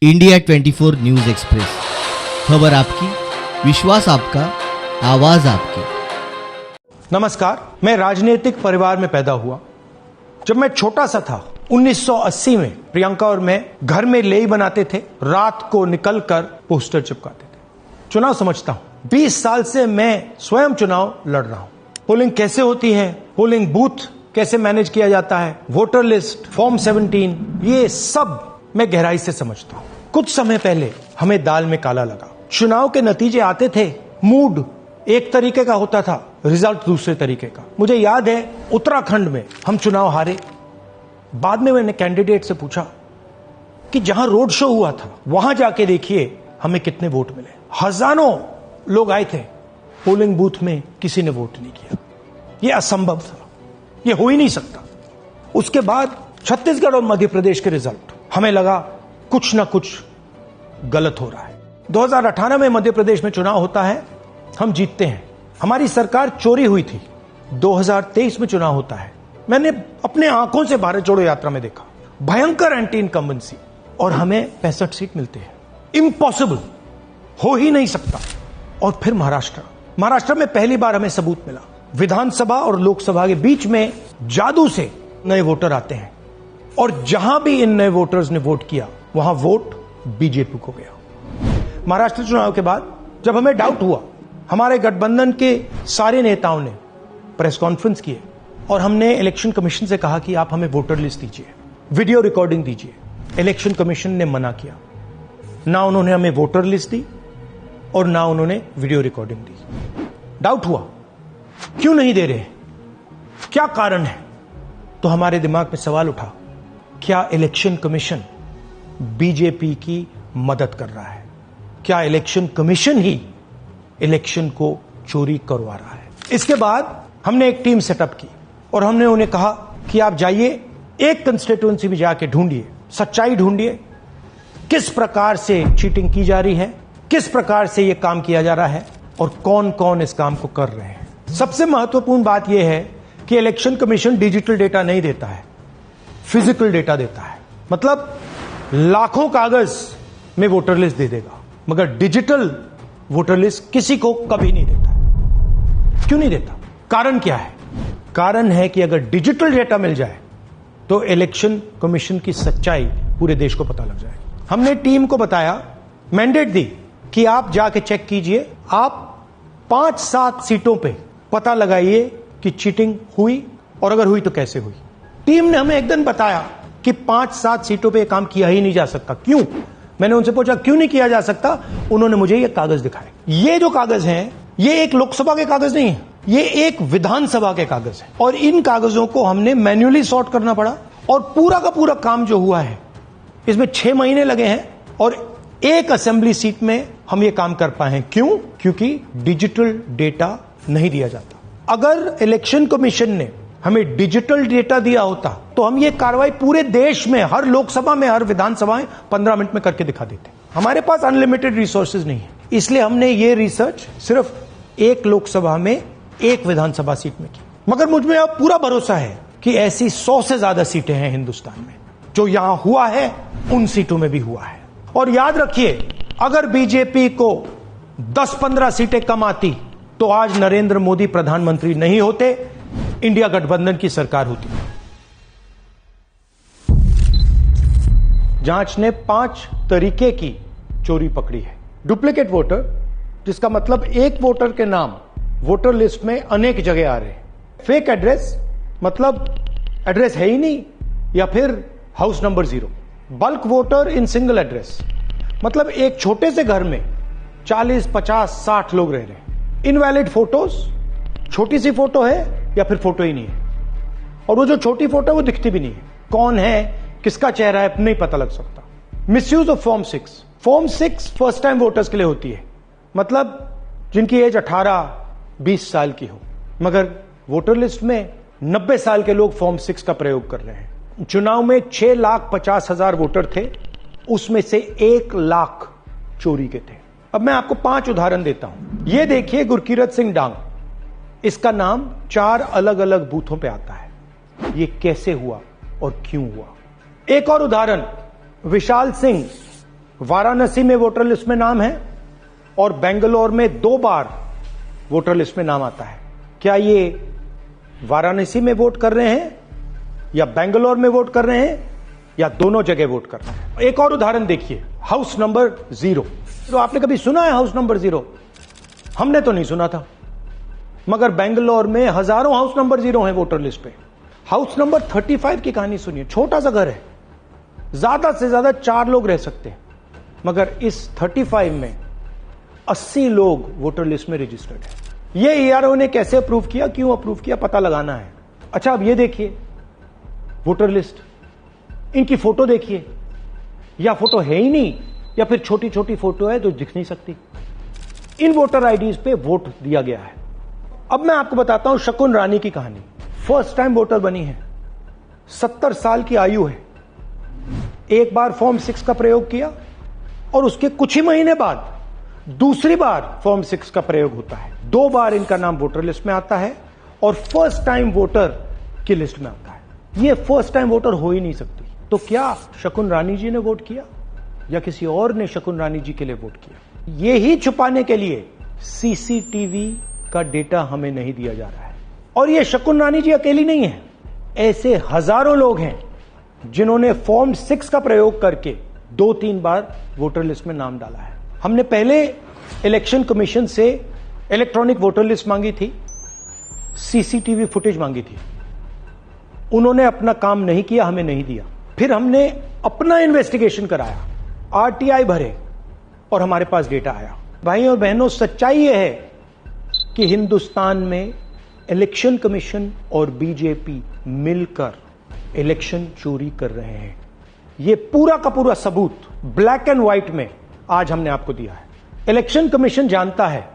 India 24 news express, खबर आपकी, विश्वास आपका, आवाज आपकी। नमस्कार, मैं राजनीतिक परिवार में पैदा हुआ। जब मैं छोटा सा था 1980 में प्रियंका और मैं घर में लेई बनाते थे, रात को निकलकर पोस्टर चिपकाते थे। चुनाव समझता हूं, 20 साल से मैं स्वयं चुनाव लड़ रहा हूं। पोलिंग कैसे होती है, पोलिंग बूथ कैसे मैनेज किया जाता है, वोटर लिस्ट, फॉर्म 17, ये सब मैं गहराई से समझता हूं। कुछ समय पहले हमें दाल में काला लगा। चुनाव के नतीजे आते थे, मूड एक तरीके का होता था, रिजल्ट दूसरे तरीके का। मुझे याद है उत्तराखंड में हम चुनाव हारे। बाद में मैंने कैंडिडेट से पूछा कि जहां रोड शो हुआ था वहां जाके देखिए हमें कितने वोट मिले। हजारों लोग आए थे, पोलिंग बूथ में किसी ने वोट नहीं किया। यह असंभव था, यह हो ही नहीं सकता। उसके बाद छत्तीसगढ़ और मध्य प्रदेश के रिजल्ट, हमें लगा कुछ ना कुछ गलत हो रहा है। 2018 में मध्य प्रदेश में चुनाव होता है, हम जीतते हैं। हमारी सरकार चोरी हुई थी। 2023 में चुनाव होता है, मैंने अपने आंखों से भारत जोड़ो यात्रा में देखा, भयंकर एंटी इनकम्बेंसी, और हमें 65 सीट मिलते हैं। इम्पॉसिबल, हो ही नहीं सकता। और फिर महाराष्ट्र में पहली बार हमें सबूत मिला। विधानसभा और लोकसभा के बीच में जादू से नए वोटर आते हैं, और जहां भी इन नए वोटर्स ने वोट किया वहां वोट बीजेपी को गया। महाराष्ट्र चुनाव के बाद जब हमें डाउट हुआ, हमारे गठबंधन के सारे नेताओं ने प्रेस कॉन्फ्रेंस किए और हमने इलेक्शन कमीशन से कहा कि आप हमें वोटर लिस्ट दीजिए, वीडियो रिकॉर्डिंग दीजिए। इलेक्शन कमीशन ने मना किया। ना उन्होंने हमें वोटर लिस्ट दी और ना उन्होंने वीडियो रिकॉर्डिंग दी। डाउट हुआ, क्यों नहीं दे रहे, क्या कारण है? तो हमारे दिमाग में सवाल उठा, क्या इलेक्शन कमीशन बीजेपी की मदद कर रहा है? क्या इलेक्शन कमीशन ही इलेक्शन को चोरी करवा रहा है? इसके बाद हमने एक टीम सेटअप की और हमने उन्हें कहा कि आप जाइए, एक कंस्टिट्यूएंसी में जाके ढूंढिए, सच्चाई ढूंढिए, किस प्रकार से चीटिंग की जा रही है, किस प्रकार से यह काम किया जा रहा है और कौन कौन इस काम को कर रहे हैं। सबसे महत्वपूर्ण बात यह है कि इलेक्शन कमीशन डिजिटल डेटा नहीं देता है, फिजिकल डेटा देता है। मतलब लाखों कागज में वोटर लिस्ट दे देगा, मगर डिजिटल वोटर लिस्ट किसी को कभी नहीं देता है। क्यों नहीं देता? कारण क्या है? कारण है कि अगर डिजिटल डेटा मिल जाए तो इलेक्शन कमीशन की सच्चाई पूरे देश को पता लग जाए। हमने टीम को बताया, मैंडेट दी कि आप जाके चेक कीजिए, आप 5-7 सीटों पे पता लगाइए कि चीटिंग हुई, और अगर हुई तो कैसे हुई। टीम ने हमें एक दिन बताया कि 5-7 सीटों पे काम किया ही नहीं जा सकता। क्यों? मैंने उनसे पूछा क्यों नहीं किया जा सकता। उन्होंने मुझे ये कागज दिखाए। ये जो कागज हैं, ये एक लोकसभा के कागज नहीं है, ये एक विधानसभा के कागज है, और इन कागजों को हमने मैन्युअली सॉर्ट करना पड़ा। और पूरा का पूरा काम जो हुआ है, इसमें 6 महीने लगे हैं, और एक असेंबली सीट में हम ये काम कर पाए हैं। क्यों? क्योंकि डिजिटल डेटा नहीं दिया जाता। अगर इलेक्शन कमीशन ने हमें डिजिटल डेटा दिया होता तो हम ये कार्रवाई पूरे देश में, हर लोकसभा में, हर विधानसभा में 15 मिनट में करके दिखा देते। हमारे पास अनलिमिटेड रिसोर्सेज नहीं है, इसलिए हमने ये रिसर्च सिर्फ एक लोकसभा में, एक विधानसभा सीट में की। मगर मुझ में अब पूरा भरोसा है कि ऐसी 100 से ज्यादा सीटें हैं हिंदुस्तान में। जो यहां हुआ है उन सीटों में भी हुआ है। और याद रखिए, अगर बीजेपी को 10-15 सीटें कम आती तो आज नरेंद्र मोदी प्रधानमंत्री नहीं होते, इंडिया गठबंधन की सरकार होती। जांच ने 5 तरीके की चोरी पकड़ी है। डुप्लीकेट वोटर, जिसका मतलब एक वोटर के नाम वोटर लिस्ट में अनेक जगह आ रहे हैं। फेक एड्रेस, मतलब एड्रेस है ही नहीं, या फिर house number 0। Bulk voter in single address, मतलब एक छोटे से घर में 40, 50, 60 लोग रह रहे हैं। इनवैलिड फोटोज, छोटी सी फोटो है या फिर फोटो ही नहीं है, और वो जो छोटी फोटो है वो दिखती भी नहीं है। कौन है, किसका चेहरा है, नहीं पता लग सकता। Misuse of form 6। Form 6 first time voters के लिए होती है, मतलब जिनकी एज 18-20 साल की हो, मगर वोटर लिस्ट में 90 साल के लोग फॉर्म 6 का प्रयोग कर रहे हैं। चुनाव में 6,50,000 वोटर थे, उसमें से 1 लाख चोरी के थे। अब मैं आपको 5 उदाहरण देता हूं। यह देखिए, गुरकीरत सिंह डांग, इसका नाम 4 अलग अलग बूथों पे आता है। यह कैसे हुआ और क्यों हुआ? एक और उदाहरण, विशाल सिंह वाराणसी में वोटर लिस्ट में नाम है और बेंगलोर में 2 बार वोटर लिस्ट में नाम आता है। क्या ये वाराणसी में वोट कर रहे हैं या बेंगलोर में वोट कर रहे हैं या दोनों जगह वोट कर रहे हैं? एक और उदाहरण देखिए, हाउस नंबर 0। तो आपने कभी सुना है हाउस नंबर 0? हमने तो नहीं सुना था, मगर बेंगलोर में हजारों हाउस नंबर 0 हैं वोटर लिस्ट पे। हाउस नंबर 35 की कहानी सुनिए। छोटा सा घर है, ज्यादा से ज्यादा 4 लोग रह सकते हैं, मगर इस 35 में 80 लोग वोटर लिस्ट में रजिस्टर्ड है। ये ईआरओ ने कैसे अप्रूव किया, क्यों अप्रूव किया, पता लगाना है। अच्छा, अब ये देखिए वोटर लिस्ट, इनकी फोटो देखिए, या फोटो है ही नहीं या फिर छोटी छोटी फोटो है जो दिख नहीं सकती। इन वोटर आईडीज पे वोट दिया गया है। अब मैं आपको बताता हूं शकुन रानी की कहानी। फर्स्ट टाइम वोटर बनी है, 70 साल की आयु है। एक बार फॉर्म 6 का प्रयोग किया और उसके कुछ ही महीने बाद दूसरी बार फॉर्म 6 का प्रयोग होता है। 2 बार इनका नाम वोटर लिस्ट में आता है और फर्स्ट टाइम वोटर की लिस्ट में आता है। ये फर्स्ट टाइम वोटर हो ही नहीं सकती। तो क्या शकुन रानी जी ने वोट किया या किसी और ने शकुन रानी जी के लिए वोट किया? ये ही छुपाने के लिए सीसीटीवी का डेटा हमें नहीं दिया जा रहा है। और ये शकुन रानी जी अकेली नहीं है, ऐसे हजारों लोग हैं जिन्होंने फॉर्म 6 का प्रयोग करके 2-3 बार वोटर लिस्ट में नाम डाला है। हमने पहले इलेक्शन कमीशन से इलेक्ट्रॉनिक वोटर लिस्ट मांगी थी, सीसीटीवी फुटेज मांगी थी। उन्होंने अपना काम नहीं किया, हमें नहीं दिया। फिर हमने अपना इन्वेस्टिगेशन कराया, आरटीआई भरे और हमारे पास डेटा आया। भाइयों और बहनों, सच्चाई यह है कि हिंदुस्तान में इलेक्शन कमीशन और बीजेपी मिलकर इलेक्शन चोरी कर रहे हैं। यह पूरा का पूरा सबूत ब्लैक एंड व्हाइट में आज हमने आपको दिया है। इलेक्शन कमीशन जानता है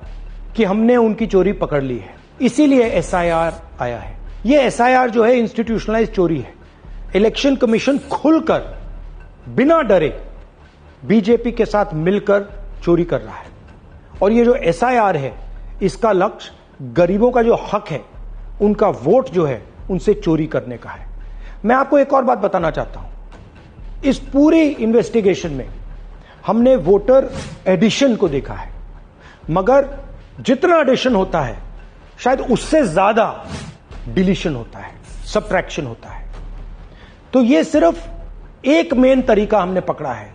कि हमने उनकी चोरी पकड़ ली है, इसीलिए एसआईआर आया है। यह एसआईआर जो है इंस्टीट्यूशनलाइज चोरी है। इलेक्शन कमीशन खुलकर बिना डरे बीजेपी के साथ मिलकर चोरी कर रहा है। और ये जो एसआईआर है, इसका लक्ष्य गरीबों का जो हक है, उनका वोट जो है, उनसे चोरी करने का है। मैं आपको एक और बात बताना चाहता हूं। इस पूरी इन्वेस्टिगेशन में हमने वोटर एडिशन को देखा है, मगर जितना एडिशन होता है शायद उससे ज्यादा डिलीशन होता है, सबट्रैक्शन होता है। तो ये सिर्फ एक मेन तरीका हमने पकड़ा है,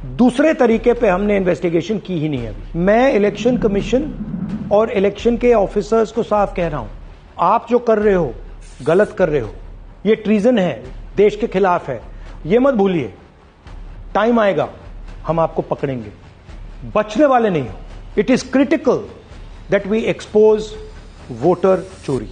दूसरे तरीके पे हमने इन्वेस्टिगेशन की ही नहीं अभी। मैं इलेक्शन कमीशन और इलेक्शन के ऑफिसर्स को साफ कह रहा हूं, आप जो कर रहे हो गलत कर रहे हो, ये ट्रीजन है, देश के खिलाफ है। ये मत भूलिए, टाइम आएगा हम आपको पकड़ेंगे, बचने वाले नहीं हो। It is critical that we expose voter चोरी।